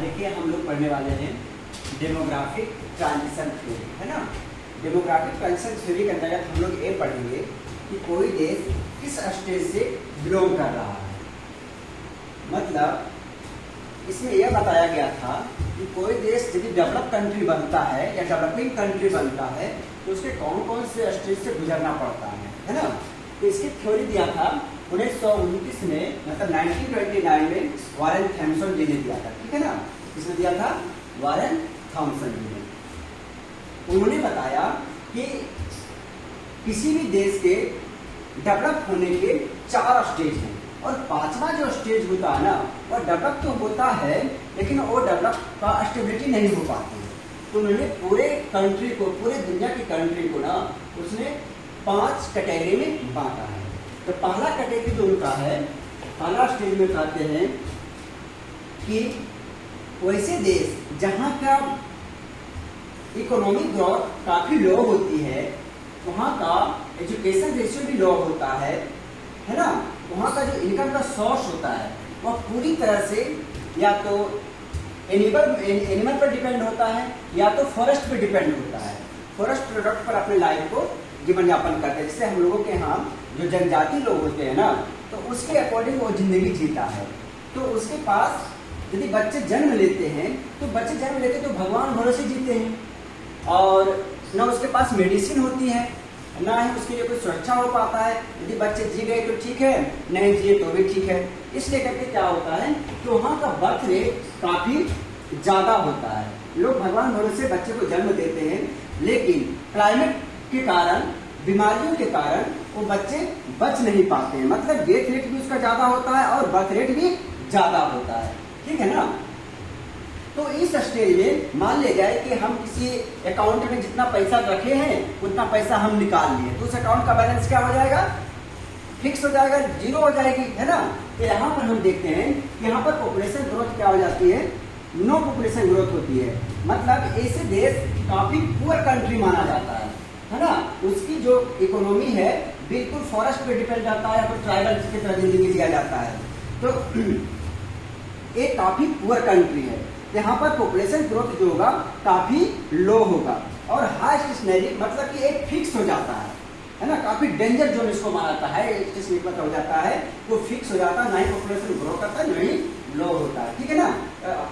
देखिए हम लोग पढ़ने वाले हैं डेमोग्राफिक ट्रांजिशन थ्योरी, है ना। डेमोग्राफिक ट्रांजिशन थ्योरी के अंतर्गत हम लोग ये पढ़ेंगे कि कोई देश किस स्टेज से बिलोंग कर रहा है। मतलब इसमें यह बताया गया था कि कोई देश यदि डेवलप कंट्री बनता है या डेवलपिंग कंट्री बनता है तो उसके कौन कौन से स्टेज से गुजरना पड़ता है ना। तो इसकी थ्योरी दिया था 1929 में, मतलब 1929 में वारेन थॉमसन जी ने दिया था, ठीक है ना। किसने दिया था? वारेन थॉमसन जी ने। उन्होंने बताया कि किसी भी देश के डेवलप होने के 4 स्टेज हैं और 5वां जो स्टेज होता है ना वो डेवलप तो होता है लेकिन वो डेवलप का स्टेबिलिटी नहीं हो पाती है। तो उन्होंने पूरे कंट्री को, पूरे दुनिया की कंट्री को ना उसने 5 कैटेगरी में बांटा है। तो पहला कैटेगरी जो उनका है, पहला स्टेज में कहते हैं कि वैसे देश जहाँ का इकोनॉमिक ग्रोथ काफी लो होती है, वहाँ का एजुकेशन रेशियो भी लो होता है ना। वहाँ का जो इनकम का सोर्स होता है वह पूरी तरह से या तो एनिमल पर डिपेंड होता है या तो फॉरेस्ट पर डिपेंड होता है। फॉरेस्ट प्रोडक्ट पर अपने लाइफ को जीवन यापन करते हैं। जैसे हम लोगों के यहाँ जो जनजाति लोग होते हैं ना, तो उसके अकॉर्डिंग वो जिंदगी जीता है। तो उसके पास यदि बच्चे जन्म लेते हैं तो बच्चे जन्म लेते तो भगवान भरोसे जीते हैं और ना उसके पास मेडिसिन होती है, ना ही उसके लिए कोई सुरक्षा हो पाता है। यदि बच्चे जी गए तो ठीक है, नहीं जिए तो भी ठीक है। इसलिए करके क्या होता है कि वहाँ का बर्थ रेट काफी ज्यादा होता है। लोग भगवान भरोसे बच्चे को जन्म देते हैं लेकिन क्लाइमेट के कारण, बीमारियों के कारण वो बच्चे बच नहीं पाते हैं। मतलब डेथ रेट भी उसका ज्यादा होता है और बर्थ रेट भी ज्यादा होता है, ठीक है ना। तो इस स्टेज में मान ले जाए कि हम किसी अकाउंट में जितना पैसा रखे हैं उतना पैसा हम निकाल लिए, तो उस अकाउंट का बैलेंस क्या हो जाएगा? फिक्स हो जाएगा, 0 हो जाएगी, है ना। तो यहाँ पर हम देखते हैं कि यहाँ पर पॉपुलेशन ग्रोथ क्या हो जाती है? नो पॉपुलेशन ग्रोथ होती है। मतलब ऐसे देश काफी पुअर कंट्री माना जाता है ना। उसकी जो इकोनॉमी है बिल्कुल फॉरेस्ट पे डिपेंड रहता है या तो ट्राइबल की तरह जिंदगी जिया जाता है। तो एक काफी पुअर कंट्री है। यहाँ पर पॉपुलेशन ग्रोथ जो होगा काफी लो होगा और हाई स्टेशनरी, मतलब कि एक फिक्स हो जाता है ना। काफी डेंजर जोन इसको माना जाता है, स्टेशनरी मतलब हो जाता है, वो फिक्स हो जाता है, ना ही पॉपुलेशन ग्रो करता है ना ही लो होता है, ठीक है ना।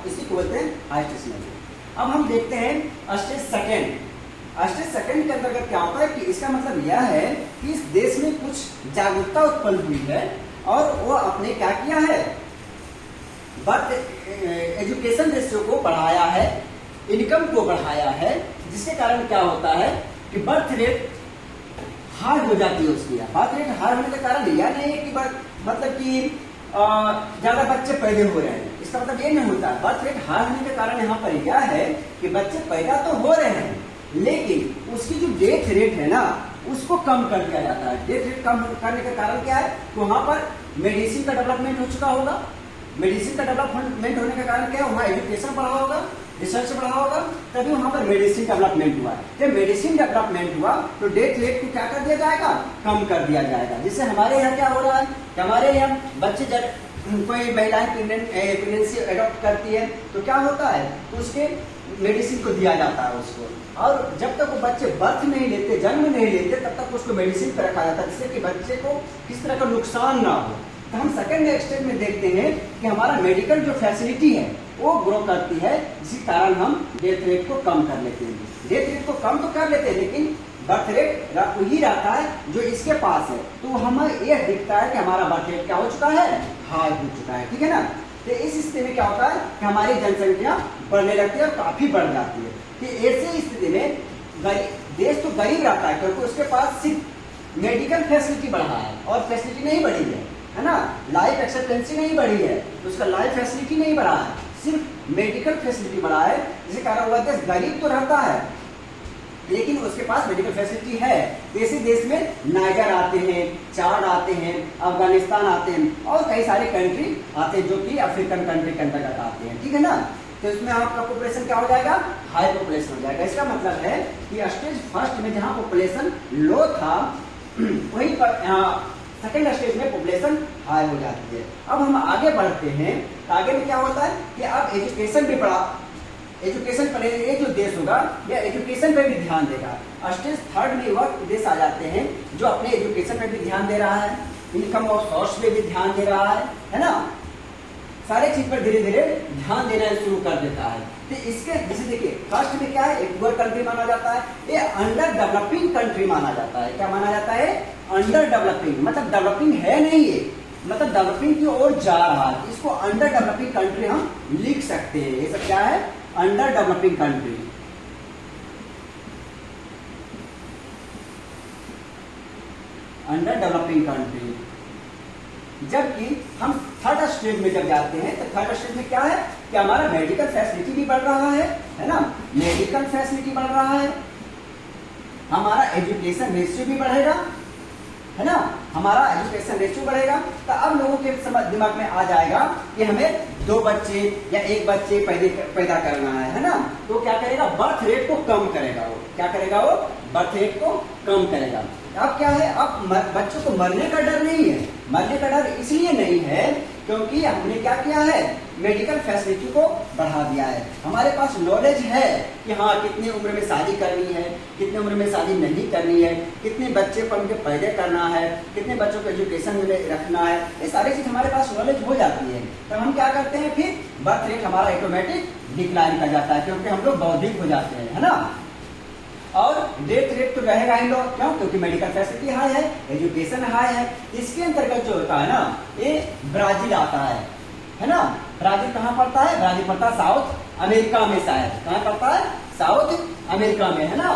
इसी को बोलते हैं हाई स्टेशनरी। अब हम देखते हैं स्टेज सेकेंड। स्टेज सेकेंड के अंतर्गत क्या होता है कि इसका मतलब यह है कि इस देश में कुछ जागरूकता उत्पन्न हुई है और वो आपने क्या किया है? बर्थ एजुकेशन रेशियो को बढ़ाया है, इनकम को बढ़ाया है, जिसके कारण क्या होता है कि बर्थ रेट हाई हो जाती है उसकी। बर्थ रेट हाई होने के कारण यह नहीं है कि मतलब कि ज्यादा बच्चे पैदा हो रहे हैं, इसका मतलब ये नहीं होता। बर्थ रेट हाई होने के कारण यहाँ पर यह है कि बच्चे पैदा तो हो रहे हैं लेकिन उसकी जो डेथ रेट है ना उसको कम कर दिया जाता है। डेथ रेट कम करने का कारण क्या है? वहां पर मेडिसिन का डेवलपमेंट हो चुका होगा। मेडिसिन का डेवलपमेंट होने का कारण क्या है? वहाँ एजुकेशन बढ़ा होगा, रिसर्च बढ़ा होगा, तभी वहां पर मेडिसिन डेवलपमेंट हुआ। जब मेडिसिन डेवलपमेंट हुआ तो डेथ रेट को क्या कर दिया जाएगा? कम कर दिया जाएगा। जिससे हमारे यहाँ क्या हो रहा है कि हमारे यहाँ बच्चे जब कोई महिलाएं प्रेगनेंसी एडॉप्ट करती है तो क्या होता है? तो उसके मेडिसिन को दिया जाता है उसको, और जब तक वो बच्चे बर्थ नहीं लेते, जन्म नहीं लेते, तब तक उसको मेडिसिन पर रखा जाता है जिससे कि बच्चे को किस तरह का नुकसान ना हो। तो हम सेकेंड स्टेज में देखते हैं कि हमारा मेडिकल जो फैसिलिटी है वो ग्रो करती है, जिसके कारण हम डेथ रेट को कम कर लेते हैं। डेथ रेट को कम तो कर लेते हैं लेकिन बर्थ रेट वही रहता है जो इसके पास है। तो हमें यह दिखता है कि हमारा बर्थ रेट क्या हो चुका है? हाई हो चुका है, ठीक है ना। तो इस स्थिति में क्या होता है कि हमारी जनसंख्या बढ़ने लगती है और काफी बढ़ जाती है। कि ऐसी स्थिति में देश तो गरीब रहता है क्योंकि उसके पास सिर्फ मेडिकल फैसिलिटी बढ़ा है और फैसिलिटी नहीं बढ़ी है ना। लाइफ एक्सपेक्टेंसी नहीं बढ़ी है, तो उसका लाइफ फैसिलिटी नहीं बढ़ा है, सिर्फ मेडिकल फैसिलिटी बढ़ा है, जिसके कारण वह देश गरीब तो रहता है लेकिन उसके पास मेडिकल फैसिलिटी है। ऐसे देश में नाइगर आते हैं, चाड आते हैं, अफगानिस्तान आते हैं और कई सारे कंट्री आते हैं जो कि अफ्रीकन कंट्री के अंतर्गत आते हैं, ठीक है ना। तो इसमें आपका पॉपुलेशन क्या हो जाएगा? हाई पॉपुलेशन हो जाएगा। इसका मतलब है कि स्टेज फर्स्ट में जहां पॉपुलेशन लो था वहीं पर सेकेंड स्टेज में पॉपुलेशन हाई हो जाती है। अब हम आगे बढ़ते हैं तो आगे में क्या होता है कि अब एजुकेशन भी बढ़ा, एजुकेशन पर ये जो देश होगा या एजुकेशन पे भी ध्यान देगा। स्टेज थर्ड में वह देश आ जाते हैं जो अपने एजुकेशन पे भी ध्यान दे रहा है, इनकम ऑफ सोर्स पे भी ध्यान दे रहा है ना, सारे चीज पर धीरे धीरे ध्यान देना शुरू कर देता है। तो इसके जैसे देखिए फर्स्ट में क्या है, एक पुअर कंट्री माना जाता है, ये अंडर डेवलपिंग कंट्री माना जाता है। क्या माना जाता है? अंडर डेवलपिंग, मतलब डेवलपिंग है नहीं ये, मतलब डेवलपिंग की ओर जा रहा है, इसको अंडर डेवलपिंग कंट्री हम लिख सकते हैं। ये सब क्या है? Under developing country. Under developing country. जबकि हम थर्ड स्टेज में जब जाते हैं तो थर्ड स्टेज में क्या है कि हमारा मेडिकल फैसिलिटी भी बढ़ रहा है ना, मेडिकल फैसिलिटी बढ़ रहा है, हमारा एजुकेशन रेशियो भी बढ़ेगा, है ना, हमारा एजुकेशन रेशियो बढ़ेगा। तो अब लोगों के दिमाग में आ जाएगा कि हमें 2 बच्चे या 1 बच्चे पैदा करना है ना, तो क्या करेगा? बर्थ रेट को कम करेगा। वो क्या करेगा? वो बर्थ रेट को कम करेगा। अब क्या है, अब बच्चों को मरने का डर नहीं है। मरने का डर इसलिए नहीं है क्योंकि हमने क्या किया है, मेडिकल फैसिलिटी को बढ़ा दिया है। हमारे पास नॉलेज है कि हाँ कितनी उम्र में शादी करनी है, कितनी उम्र में शादी नहीं करनी है, कितने बच्चे पर उनके पैदा करना है, कितने बच्चों को एजुकेशन में रखना है, ये सारी चीज हमारे पास नॉलेज हो जाती है। तो हम क्या करते हैं, फिर बर्थ रेट हमारा ऑटोमेटिक डिक्लाइन कर जाता है क्योंकि हम लोग बौद्धिक हो जाते हैं, है ना। और डेथ रेट तो रहेगा ही लो, क्यों? क्योंकि मेडिकल फैसिलिटी हाई है, एजुकेशन हाई है। इसके अंतर्गत जो होता है ना, ये ब्राजील आता है ना। ब्राजील कहाँ पड़ता है? ब्राजील पड़ता है साउथ अमेरिका में, शायद कहाँ पड़ता है? साउथ अमेरिका में, है ना।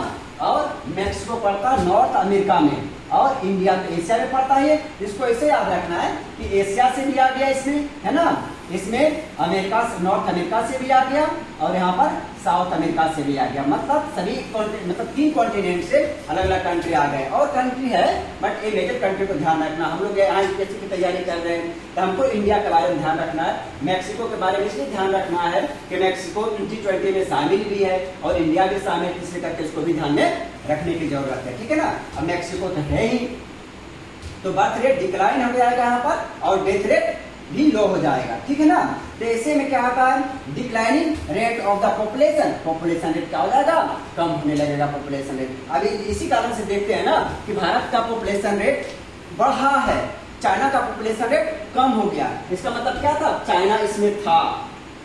और मेक्सिको पड़ता है नॉर्थ अमेरिका में, और इंडिया तो एशिया में पड़ता है। इसको ऐसे याद रखना है कि एशिया से भी आ गया इसमें, है ना, इसमें अमेरिका से, नॉर्थ अमेरिका से भी आ गया और यहाँ पर साउथ अमेरिका से भी आ गया। मतलब सभी मतलब 3 कॉन्टिनेंट से अलग अलग कंट्री आ गए। और कंट्री है बट ये मेजर कंट्री को ध्यान रखना। हम लोग यहाँ यूपीएससी की तैयारी कर रहे हैं तो हमको इंडिया के बारे में ध्यान रखना है, मैक्सिको के बारे में इसलिए ध्यान रखना है कि मैक्सिको 2020 में शामिल भी है और इंडिया भी शामिल, इसलिए करके इसको भी ध्यान में रखने की जरूरत है, ठीक है ना। अब मैक्सिको तो है ही, तो बर्थ रेट डिक्लाइन हो जाएगा यहाँ पर और डेथ रेट भी लो हो जाएगा, ठीक है ना। तो ऐसे में क्या होता है, declining rate of the population, population rate क्या हो जाएगा? कम होने लगेगा पॉपुलेशन रेट। अभी इसी कारण से देखते हैं ना कि भारत का पॉपुलेशन रेट बढ़ा है, चाइना का पॉपुलेशन रेट कम हो गया। इसका मतलब क्या था? चाइना इसमें था,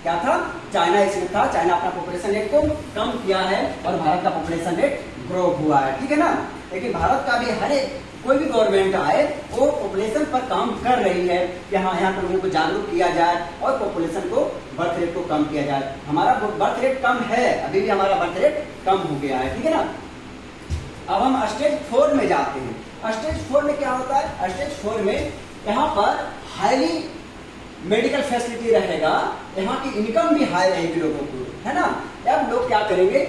क्या था? चाइना इसमें था, चाइना अपना पॉपुलेशन रेट को कम किया है और भारत का पॉपुलेशन रेट ग्रो हुआ है, ठीक है ना। लेकिन भारत का भी हर एक कोई भी गवर्नमेंट आए वो पॉपुलेशन पर काम कर रही है कि हाँ यहाँ पर लोगों को जागरूक किया जाए और पॉपुलेशन को, बर्थ रेट को कम किया जाए। हमारा बर्थ रेट कम है, अभी भी हमारा बर्थ रेट कम हो गया है, ठीक है ना। अब हम स्टेज 4 में जाते हैं। स्टेज 4 में क्या होता है? स्टेज 4 में यहाँ पर हाईली मेडिकल फैसिलिटी रहेगा, यहाँ की इनकम भी हाई रहेगी लोगों को, है ना। अब लोग क्या करेंगे,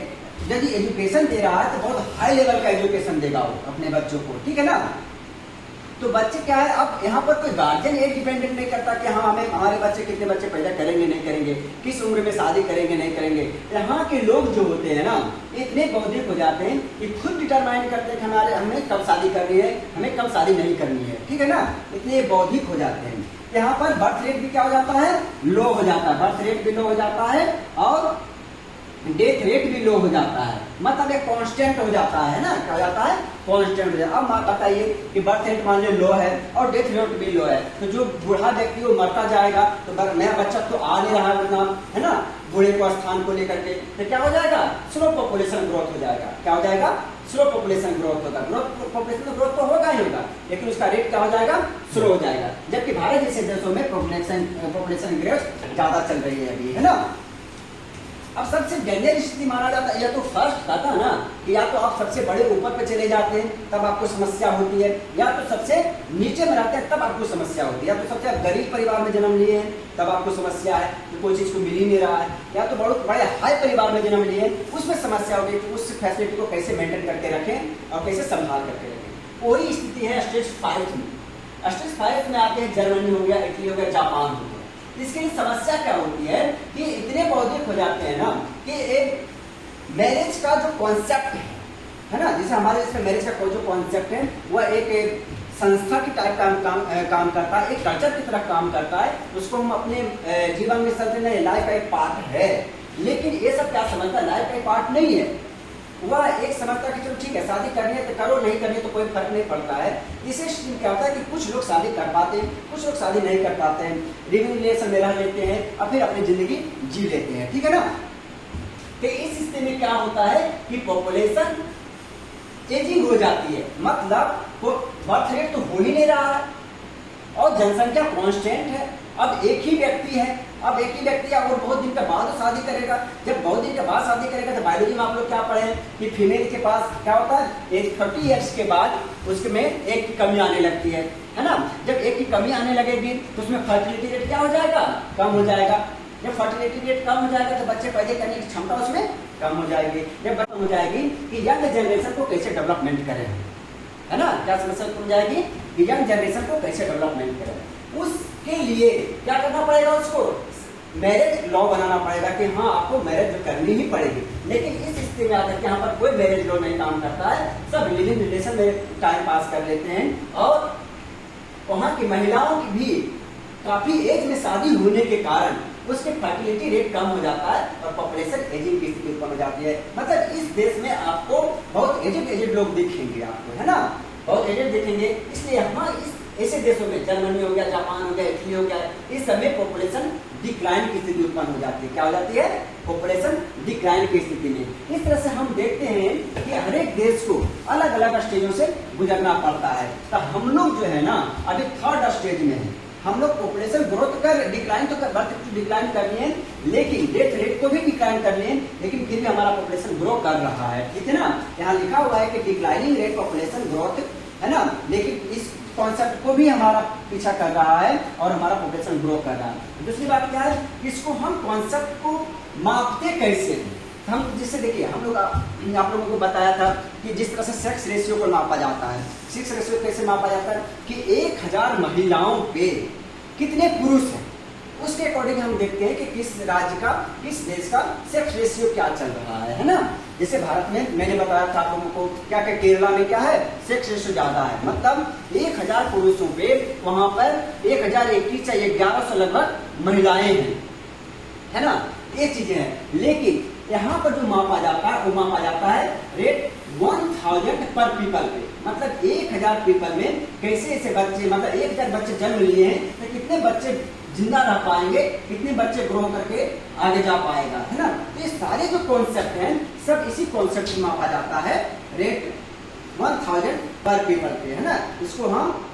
यदि एजुकेशन दे रहा है तो बहुत हाई लेवल का एजुकेशन देगा वो अपने बच्चों को, ठीक है ना। तो बच्चे क्या है, अब यहाँ पर कोई गार्जियन ये डिपेंडेंट नहीं करता कि हाँ हमें हमारे बच्चे कितने बच्चे पैदा करेंगे नहीं करेंगे, किस उम्र में शादी करेंगे नहीं करेंगे। यहाँ के लोग जो होते हैं ना इतने बौद्धिक हो जाते हैं कि खुद डिटरमाइन करते हैं कि हमारे हमें कब शादी करनी है, हमें कब शादी नहीं करनी है, ठीक है ना। इतने बौद्धिक हो जाते हैं। यहाँ पर बर्थ रेट भी क्या हो जाता है? लो हो जाता है, बर्थ रेट भी लो हो जाता है और डेथ रेट भी लो हो जाता है, मतलब एक कांस्टेंट हो जाता है ना, क्या हो जाता है? कांस्टेंट हो जाता है। अब बताइए कि बर्थ रेट मान लो लो है और डेथ रेट भी लो है, तो जो बूढ़ा व्यक्ति वो मरता जाएगा तो नया बच्चा तो आ नहीं रहा उतना, है ना, बूढ़े को स्थान को लेकर के, तो क्या हो जाएगा? स्लो पॉपुलेशन ग्रोथ हो जाएगा। क्या हो जाएगा? स्लो पॉपुलेशन ग्रोथ होगा। ग्रोथ पॉपुलेशन ग्रोथ तो होगा ही होगा, लेकिन उसका रेट क्या हो जाएगा? स्लो हो जाएगा। जबकि भारत जैसे देशों में पॉपुलेशन ग्रोथ ज्यादा चल रही है अभी, है ना। अब सबसे डेंजर स्थिति माना जाता है, या तो फर्स्ट कहता है ना कि या तो आप सबसे बड़े ऊपर पे चले जाते हैं तब आपको समस्या होती है, या तो सबसे नीचे में रहते हैं तब आपको समस्या होती है, या तो सबसे गरीब परिवार में जन्म लिए हैं तब आपको समस्या है कि कोई चीज को मिल ही नहीं रहा है, या तो बड़े हाई परिवार में जन्म लिए उसमें समस्या होगी कि उस फैसिलिटी को कैसे मेंटेन करके रखें और कैसे संभाल करके रखें। वही स्थिति है स्टेज 5 में। स्टेज 5 में आते हैं जर्मनी हो गया, इटली हो गया, जापान हो गया। इसके लिए समस्या क्या होती है कि इतने बौद्धिक हो जाते हैं ना कि एक मैरिज का जो कॉन्सेप्ट है ना, जैसे हमारे इसमें मैरिज का जो कॉन्सेप्ट है वह एक संस्था की टाइप काम करता है, एक कल्चर की तरह काम करता है, उसको हम अपने जीवन में समझते हैं लाइफ का एक पार्ट है। लेकिन ये सब क्या समझता है, लाइफ का एक पार्ट नहीं है। वह एक समझता कि चलो ठीक है शादी करनी है तो करो, नहीं करनी तो कोई फर्क नहीं पड़ता है। इसे क्या होता है कि कुछ लोग शादी कर पाते हैं, कुछ लोग शादी नहीं कर पाते हैं, लिविंग रिलेशन में रह लेते हैं और फिर अपनी जिंदगी जी लेते हैं, ठीक है ना। तो इस स्थिति में क्या होता है कि पॉपुलेशन एजिंग हो जाती है, मतलब बर्थ रेट तो हो ही नहीं रहा है और जनसंख्या कांस्टेंट है। अब एक ही व्यक्ति है, अब एक ही व्यक्ति है और बहुत दिन के बाद वो शादी करेगा। जब बहुत दिन के बाद शादी करेगा तो बायोलॉजी में आप लोग क्या पढ़े कि फीमेल के पास क्या होता है, एज 30 ईयर्स के बाद उसमें एक की कमी आने लगती है ना। जब एक की कमी आने लगेगी तो उसमें फर्टिलिटी रेट क्या हो जाएगा, कम हो जाएगा। जब फर्टिलिटी रेट कम हो जाएगा तो बच्चे पैदा करने की क्षमता उसमें कम हो जाएगी। जब कम हो जाएगी कि यंग जनरेशन को कैसे डेवलपमेंट करें, है ना, क्या समस्या हो जाएगी कि यंग जनरेशन को कैसे डेवलपमेंट करें। उसके लिए क्या करना पड़ेगा, उसको मैरिज लॉ बनाना पड़ेगा कि हाँ आपको मैरिज करनी ही पड़ेगी। लेकिन इस स्थिति में आकर के यहाँ पर कोई मैरिज लॉ नहीं काम करता है, सब लिविंग रिलेशन में टाइम पास कर लेते हैं और वहाँ की महिलाओं की भी काफी एज में शादी होने के कारण उसके फर्टिलिटी रेट कम हो जाता है और पॉपुलेशन एजिंग की स्थिति उत्पन्न हो जाती है। मतलब इस देश में आपको बहुत एजेड लोग दिखेंगे आपको, है ना, बहुत एजेड दिखेंगे। इसलिए हम इस ऐसे देशों में जर्मनी हो गया, जापान हो गया, इटली हो गया, इस समय पॉपुलेशन डिक्लाइन की स्थिति उत्पन्न हो जाती है। क्या हो जाती है, पॉपुलेशन डिक्लाइन की स्थिति में। इस तरह से हम देखते हैं कि हर एक देश को अलग अलग स्टेजों से गुजरना पड़ता है। तो हम लोग जो है ना अभी 3rd स्टेज में है। हम लोग पॉपुलेशन ग्रोथ कर डिक्लाइन तो बर्थ डिक्लाइन कर लिए, लेकिन डेथ रेट को भी डिक्लाइन कर लिए, लेकिन फिर भी हमारा पॉपुलेशन ग्रो कर रहा है, ठीक है ना। यहाँ लिखा हुआ है कि डिक्लाइनिंग रेट पॉपुलेशन ग्रोथ, है ना, लेकिन इस कॉन्सेप्ट को भी हमारा पीछा कर रहा है और हमारा पॉपुलेशन ग्रो कर रहा है। दूसरी बात क्या है, इसको हम कॉन्सेप्ट को मापते कैसे हैं। हम जिससे देखिए हम लोग आप लोगों को बताया था कि जिस तरह से सेक्स रेशियो को मापा जाता है, सेक्स रेशियो कैसे मापा जाता है कि 1000 महिलाओं पे कितने पुरुष हैं, उसके अकॉर्डिंग हम देखते हैं कि किस राज्य का, किस देश का सेक्स रेशियो क्या चल रहा है ना। जैसे भारत में मैंने बताया था आप लोगों को क्या क्या केरला में क्या है, सेक्स रेशियो ज्यादा है, मतलब 1000 पुरुषों पे वहां पर 1021 या 1100 लगभग महिलाएं हैं, है ना, ये चीजें हैं। लेकिन यहाँ पर जो मापा जाता है वो मापा जाता है रेट 1000 पर पीपल पे, मतलब 1000 पीपल में कैसे ऐसे बच्चे, मतलब 1000 बच्चे जन्म लिए हैं तो कितने बच्चे जिंदा रह पाएंगे, कितने बच्चे ग्रो करके आगे जा पाएगा, है ना। तो ये सारे जो कॉन्सेप्ट हैं सब इसी कॉन्सेप्ट में मापा जाता है रेट 1000 पर पीपल पे, है ना। इसको हम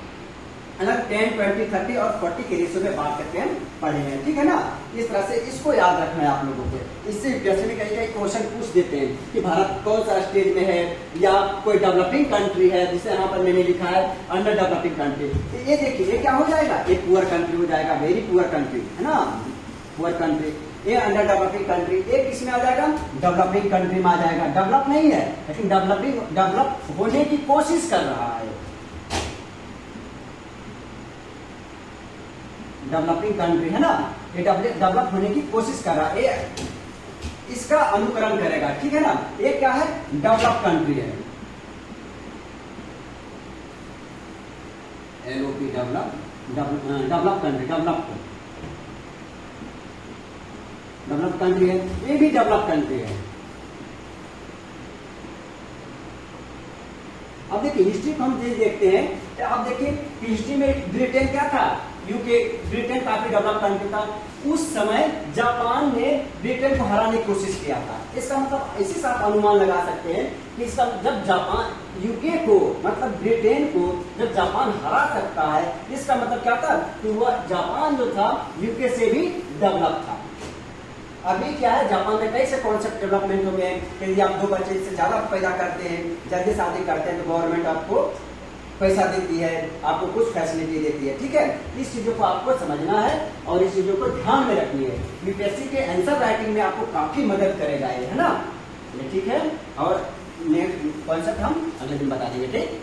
अलग 10, 20, 30 और 40 के रेशियो में बांट करके हम पढ़े हैं, ठीक है ना। इस तरह से इसको याद रखना है आप लोगों को। इससे जैसे भी कई क्वेश्चन पूछ देते हैं कि भारत कौन सा स्टेज में है या कोई डेवलपिंग कंट्री है, जिसे यहाँ पर मैंने लिखा है अंडर डेवलपिंग कंट्री। तो ये देखिए ये क्या हो जाएगा, एक पुअर कंट्री हो जाएगा, वेरी पुअर कंट्री, है ना, पुअर कंट्री। ये अंडर डेवलपिंग कंट्री, एक किसमें आ जाएगा, डेवलपिंग कंट्री में आ जाएगा। डेवलप नहीं है लेकिन डेवलप होने की कोशिश कर रहा है, डेवलपिंग कंट्री, है ना, ये डेवलप होने की कोशिश कर रहा है, इसका अनुकरण करेगा, ठीक है ना। ये क्या है, डेवलप कंट्री है, LOP develop country, develop country है, ये भी डेवलप कंट्री है। अब देखिए हिस्ट्री को हम देखते हैं तो आप देखिए हिस्ट्री में ब्रिटेन क्या था, यूके, ब्रिटेन काफी डेवलप कंट्री था। उस समय जापान ने ब्रिटेन को हराने की कोशिश किया था। इसका मतलब इसी से आप अनुमान लगा सकते हैं कि इसका जब जापान यूके को, मतलब ब्रिटेन को जब जापान हरा सकता है, इसका मतलब क्या था कि वह जापान जो था यूके से भी डेवलप था। अभी क्या है, जापान में कई से कॉन्सेप्ट डेवलपमेंट हो गए हैं कि यदि आप 2 बच्चे से ज्यादा पैदा करते हैं, जल्दी शादी करते हैं तो गवर्नमेंट आपको पैसा देती है, आपको कुछ फैसिलिटी देती है, ठीक है। इस चीजों को आपको समझना है और इस चीजों को ध्यान में रखनी है। यूपीएससी के आंसर राइटिंग में आपको काफी मदद करेगा ये, है ना, ठीक है। और नेक्स्ट कॉन्सेप्ट हम अगले दिन बता देंगे, ठीक।